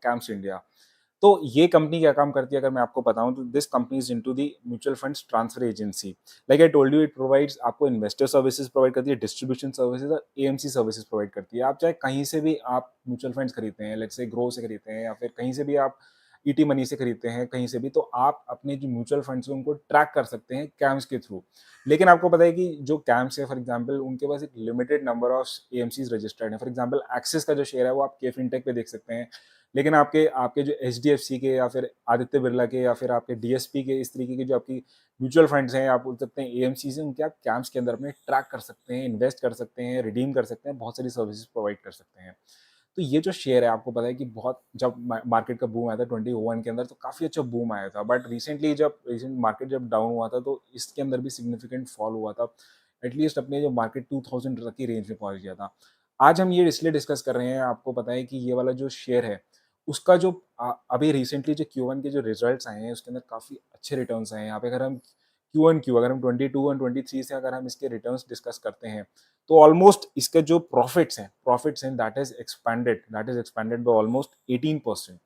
Camps India. तो ये company क्या काम करती है अगर मैं आपको बताऊं तो this company is into the mutual funds transfer agency. Like I told you, it provides आपको इन्वेस्टर सर्विसेज प्रोवाइड करती है, डिस्ट्रीब्यूशन सर्विसेज और एएमसी सर्विसेज प्रोवाइड करती है। आप चाहे कहीं से भी आप म्यूचुअल फंड्स खरीदते हैं, लेट्स से ग्रो से खरीदते हैं या फिर कहीं से भी आप ईटी मनी से खरीदते हैं कहीं से भी, तो आप अपने जो म्यूचुअल फंड्स हैं उनको ट्रैक कर सकते हैं कैम्स के थ्रू। लेकिन आपको पता है कि जो कैम्स है फॉर एग्जांपल उनके पास एक limited number of AMCs registered है। फॉर एग्जांपल एक्सिस का जो शेयर है वो आप के फिनटेक पे देख सकते हैं, लेकिन आपके आपके जो एचडीएफसी के या फिर आदित्य बिरला के या फिर आपके डीएसपी के इस तरीके के जो आपकी म्यूचुअल फंड्स हैं, आप बोल सकते हैं एएमसी से, उनके आप कैम्प्स के अंदर अपने ट्रैक कर सकते हैं, इन्वेस्ट कर सकते हैं, रिडीम कर सकते हैं, बहुत सारी सर्विसेज प्रोवाइड कर सकते हैं। तो ये जो शेयर है आपको पता है कि बहुत जब मार्केट का बूम आया था 2021 के अंदर तो काफ़ी अच्छा बूम आया था, बट रिसेंटली जब मार्केट जब डाउन हुआ था तो इसके अंदर भी सिग्निफिकेंट फॉल हुआ था। एटलीस्ट अपने जो मार्केट 2000 तक की रेंज में पहुंच गया था। आज हम ये इसलिए डिस्कस कर रहे हैं, आपको पता है कि ये वाला जो शेयर है उसका जो अभी रिसेंटली जो Q1 के जो रिजल्ट्स आए हैं उसके अंदर काफ़ी अच्छे रिटर्न्स आए हैं। यहाँ पे अगर हम Q1 अगर हम 22 और 23 से अगर हम इसके रिटर्न्स डिस्कस करते हैं तो ऑलमोस्ट इसके जो प्रॉफिट्स हैं that is expanded by almost 18%।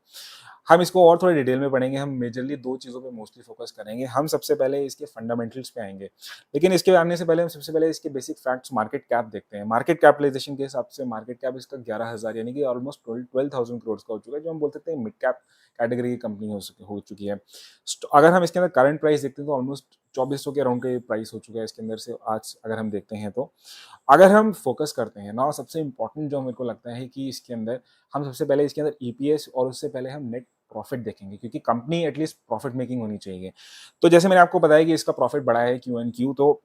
हम इसको और थोड़े डिटेल में पढ़ेंगे, हम मेजरली दो चीज़ों पे मोस्टली फोकस करेंगे। हम सबसे पहले इसके फंडामेंटल्स पे आएंगे, लेकिन इसके आने से पहले हम सबसे पहले इसके बेसिक फैक्ट्स मार्केट कैप देखते हैं। मार्केट कैपिटलाइजेशन के हिसाब से मार्केट कैप इसका 11,000 यानी कि ऑलमोस्ट 12,000 करोड़ का हो चुका है, जो हम बोल सकते हैं मिड कैप कैटेगरी की कंपनी हो चुकी है। अगर हम इसके अंदर करंट प्राइस देखते हैं तो ऑलमोस्ट 2400 के अराउंड का प्राइस हो चुका है इसके अंदर से आज अगर हम देखते हैं तो। अगर हम फोकस करते हैं ना, सबसे इंपॉर्टेंट जो मेरे को लगता है कि इसके अंदर हम सबसे पहले इसके अंदर ईपीएस और उससे पहले हम नेट प्रॉफिट देखेंगे, क्योंकि कंपनी एटलीस्ट प्रॉफिट मेकिंग होनी चाहिए। तो जैसे मैंने आपको बताया कि इसका प्रॉफिट बढ़ा है Q1Q, तो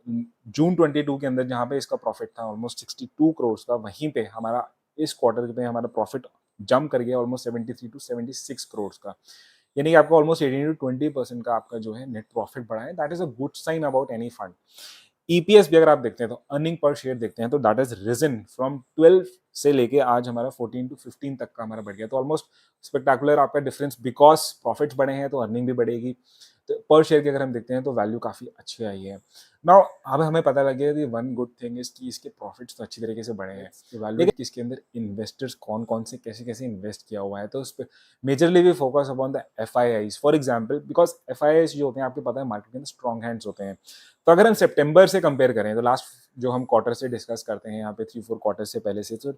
जून 22 के अंदर जहाँ पे इसका प्रॉफिट था ऑलमोस्ट 62 करोड़ का, वहीं पे हमारा इस क्वार्टर पे हमारा प्रॉफिट जंप कर गया ऑलमोस्ट 73 टू 76 करोड़ का। यानी कि आपको ऑलमोस्ट 18 टू 20% का आपका जो है नेट प्रॉफिट बढ़ा है। That is a good sign about any fund. EPS भी अगर आप देखते हैं तो अर्निंग पर शेयर देखते हैं तो दैट इज रिजन फ्रॉम 12 से लेके आज हमारा 14 टू 15 तक का हमारा बढ़ गया। तो ऑलमोस्ट स्पेक्टाकुलर आपका डिफरेंस, बिकॉज प्रॉफिट्स बढ़े हैं तो अर्निंग भी बढ़ेगी। तो पर शेयर की अगर हम देखते हैं तो वैल्यू काफी अच्छी आई है। नाउ अब हमें पता लग गया कि वन गुड थिंग इज कि इसके प्रॉफिट्स तो अच्छी तरीके से बढ़े हैं, लेकिन इसके अंदर इन्वेस्टर्स कौन कौन से कैसे कैसे इन्वेस्ट किया हुआ है, तो उस पर majorly we focus upon the FIIs for example, because FIIs जो होते हैं आपको पता है मार्केट के अंदर स्ट्रॉन्ग हैंड्स होते हैं। तो अगर हम सितंबर से कंपेयर करें तो लास्ट जो हम क्वार्टर से डिस्कस करते हैं यहाँ पे 3-4 क्वार्टर से पहले से, तो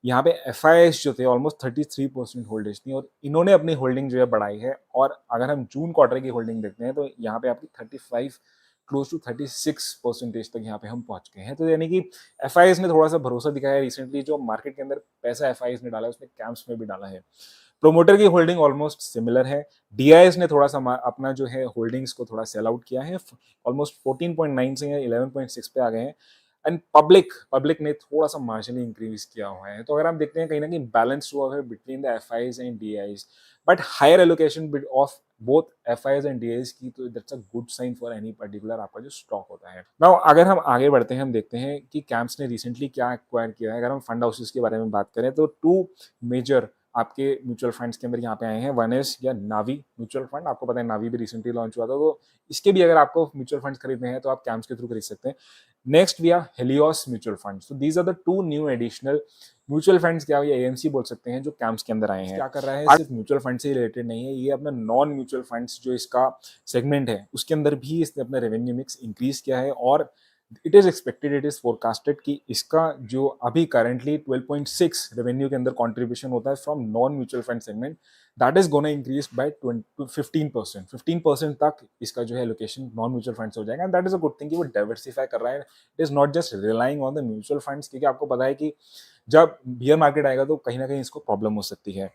यहाँ पे एफआईआईज जो थे ऑलमोस्ट 33% होल्डेज थी और इन्होंने अपनी होल्डिंग जो है बढ़ाई है। और अगर हम जून क्वार्टर की होल्डिंग देखते हैं तो यहाँ पे आपकी 35 क्लोज टू 36% तक यहाँ पे हम पहुंच गए हैं। तो यानी कि एफआईआईज ने थोड़ा सा भरोसा दिखाया है रिसेंटली, जो मार्केट के अंदर पैसा एफआईआईज ने डाला है उसने कैंप्स में भी डाला है। प्रोमोटर की होल्डिंग ऑलमोस्ट सिमिलर है। डीआईएस ने थोड़ा सा अपना जो है होल्डिंग्स को थोड़ा सेल आउट किया है, ऑलमोस्ट 14.9 से 11.6 पे आ गए हैं। एंड पब्लिक ने थोड़ा सा मार्जिनली इंक्रीज किया हुआ है। तो अगर हम देखते हैं कहीं ना कहीं बैलेंस हुआ है between the FIIs and DIIs, but higher allocation of both FIIs and DIIs की, तो that's a good sign for any particular आपका जो स्टॉक होता है। नाउ अगर हम आगे बढ़ते हैं, हम देखते हैं कि कैंप्स ने रिसेंटली क्या एक्वायर किया है। अगर हम फंड हाउसेस के बारे में बात करें तो टू मेजर आपके म्यूचुअल फंड्स के अंदर यहाँ पे आए हैं। वन इज या नावी म्यूचुअल फंड, आपको पता है नावी भी रिसेंटली लॉन्च हुआ था, तो इसके भी अगर आपको म्यूचुअल फंड्स खरीदने हैं तो आप कैंप्स के थ्रू खरीद सकते हैं। Next we are Helios mutual fund. So these are the two new additional mutual funds, क्या ये एएमसी बोल सकते हैं, जो कैंप्स के अंदर आए हैं। क्या कर रहा है, सिर्फ म्यूचुअल फंड से रिलेटेड नहीं है, ये अपना नॉन म्यूचुअल फंड्स जो इसका सेगमेंट है उसके अंदर भी इसने अपना रेवेन्यू मिक्स इंक्रीज किया है। और इट इज फोरकास्टेड कि इसका जो अभी करंटली 12.6 रेवेन्यू के अंदर कंट्रीब्यूशन होता है from non mutual fund segment, that is gonna increase by 15% तक इसका जो है लोकेशन नॉन म्यूचुअल फंड्स हो जाएगा। And that is a good thing कि वो डाइवर्सिफाई कर रहा है। It is not just relying on the mutual funds, क्योंकि आपको पता है कि जब बियर मार्केट आएगा तो कहीं ना कहीं इसको प्रॉब्लम हो सकती है।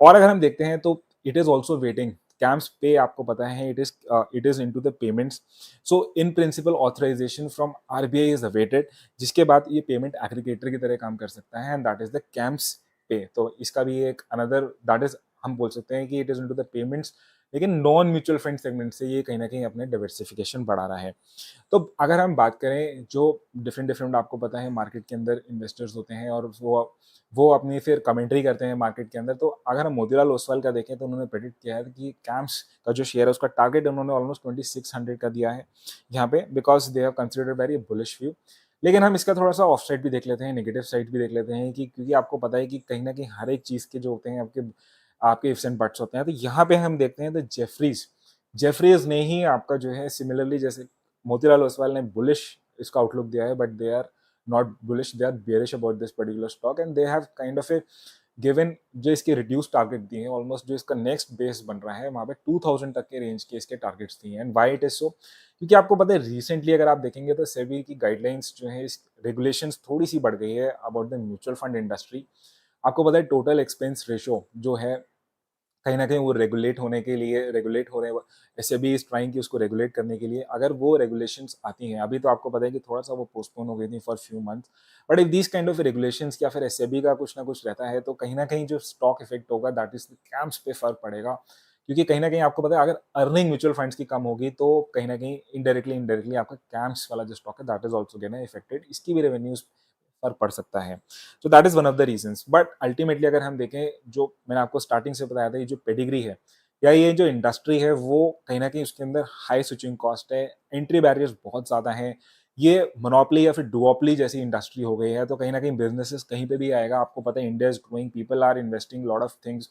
और अगर हम देखते हैं तो it is also waiting camps पे, आपको पता है it is into the payments. So in principle authorization from RBI is awaited, जिसके बाद ये पेमेंट एग्रीगेटर की तरह काम कर सकता है, and that is the camps पे। तो इसका भी एक अनदर दैट इज, हम बोल सकते हैं कि it is into the payments, लेकिन नॉन म्यूचुअल फंड सेगमेंट से ये कहीं ना कहीं अपने डाइवर्सिफिकेशन बढ़ा रहा है। तो अगर हम बात करें, जो डिफरेंट डिफरेंट आपको पता है मार्केट के अंदर इन्वेस्टर्स होते हैं और वो अपनी फिर कमेंट्री करते हैं मार्केट के अंदर। तो अगर हम मोतीलाल ओसवाल का देखें तो उन्होंने प्रेडिक्ट किया है कि कैंप्स का जो शेयर है उसका टारगेट उन्होंने ऑलमोस्ट 2600 का दिया है यहाँ पे, because they have considered very bullish view. लेकिन हम इसका थोड़ा सा ऑफ साइड भी देख लेते हैं, नेगेटिव साइड भी देख लेते हैं, कि क्योंकि आपको पता है कि कहीं ना कहीं हर एक चीज़ के जो होते हैं आपके आपके इफ्स एंड बट्स होते हैं। तो यहाँ पे हम देखते हैं तो जेफरीज ने ही आपका जो है सिमिलरली, जैसे मोतीलाल ओसवाल ने बुलिश इसका आउटलुक दिया है, but they are not bullish, they are bearish about this particular stock, and they have kind of a given जो इसके रिड्यूस टारगेट दिए हैं, ऑलमोस्ट जो इसका नेक्स्ट बेस बन रहा है वहाँ पे 2000 तक के रेंज के इसके टारगेट्स दिए हैं। And why it is so, क्योंकि आपको पता है रिसेंटली अगर आप देखेंगे तो सेबी की गाइडलाइंस जो है, इस रेगुलेशंस थोड़ी सी बढ़ गई है about the mutual fund industry. आपको पता है टोटल एक्सपेंस रेशो जो है कहीं न कहीं वो रेगुलेट होने के लिए रेगुलेट हो रहे हैं, एसएबी इज़ ट्राइंग कि उसको रेगुलेट करने के लिए अगर वो रेगुलेशंस आती हैं, अभी तो आपको पता है कि थोड़ा-सा वो पोस्टपोन हो गई थी for few months, but if these kind of regulations या फिर एसएबी का कुछ ना कुछ रहता है, तो कहीं न कहीं जो स्टॉक इफेक्ट होगा दैट इज़ कैम्स पे फ़र्क पड़ेगा। क्योंकि कहीं न कहीं आपको पता है अगर अर्निंग म्यूचुअल फंड्स की कम होगी, तो कहीं न कहीं इनडायरेक्टली आपका कैम्स वाला जो स्टॉक है दैट इज़ ऑल्सो गेना इफेक्टेड, इसकी भी रेवेन्यूज़ फर्क पड़ सकता है। तो that is one of the reasons, but ultimately अगर हम देखें, जो मैंने आपको स्टार्टिंग से बताया था, ये जो पेडिग्री है या ये जो इंडस्ट्री है, वो कहीं न कहीं उसके अंदर हाई स्विचिंग कॉस्ट है, एंट्री बैरियर्स बहुत ज़्यादा हैं। ये मोनोपोली या फिर डुओपोली जैसी इंडस्ट्री हो गई है, तो कहीं न कहीं बिज़नेसेस कहीं पे भी आएगा। आपको पता है India is growing, people are investing lot of things,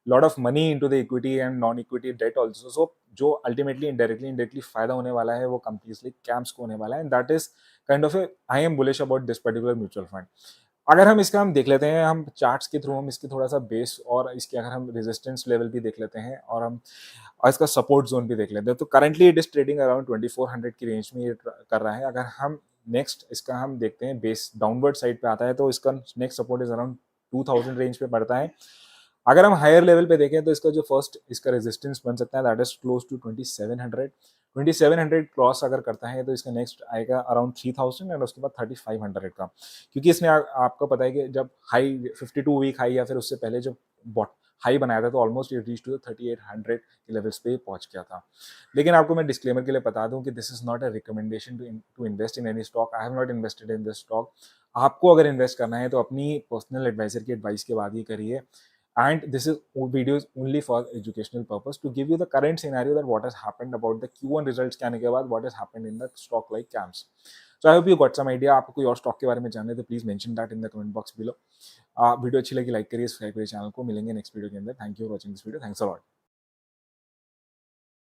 lot of money into the equity and non equity debt also. So जो अल्टीमेटली इनडायरेक्टली फायदा होने वाला है वो कंपनीज लाइक कैम्स को होने वाला है, and that is kind of A I am bullish about this particular mutual fund. अगर हम इसका हम देख लेते हैं, हम चार्ट्स के थ्रू हम इसकी थोड़ा-सा बेस और इसके अगर हम रेजिस्टेंस लेवल भी देख लेते हैं और हम इसका सपोर्ट ज़ोन भी देख लेते हैं, तो currently it is trading around 2400 की रेंज में ये कर रहा है। अगर हम नेक्स्ट इसका हम देखते हैं, बेस डाउनवर्ड साइड पे आता है, तो इसका next support is around 2000 range पे पड़ता है। अगर हम हायर लेवल पे देखें तो इसका जो फर्स्ट इसका रेजिस्टेंस बन सकता है that is close to 2700। 2700 cross अगर करता है तो इसका नेक्स्ट आएगा अराउंड 3000 एंड उसके बाद 3500 का, क्योंकि इसने आपको पता है कि जब हाई 52 वीक हाई या फिर उससे पहले जब बॉट हाई बनाया था तो ऑलमोस्ट ये रीच टू 3800 के लेवल्स पे पहुंच गया था। लेकिन आपको मैं डिस्क्लेमर के लिए बता दूं कि this is not a recommendation to invest in any stock. I have not invested in this stock. आपको अगर इन्वेस्ट करना है तो अपनी पर्सनल एडवाइजर की एडवाइस के बाद ही करिए, and this is video is only for educational purpose to give you the current scenario that what has happened about the Q1 results के आने के बाद what has happened in the stock like CAMS. So I hope you got some idea. आपको कोई और stock के बारे में जानना है तो please mention that in the comment box below. Video अच्छी लगी लाइक करिए, सब्सक्राइब करिए चैनल को। मिलेंगे नेक्स्ट वीडियो के अंदर। Thank you for watching this video. Thanks a lot.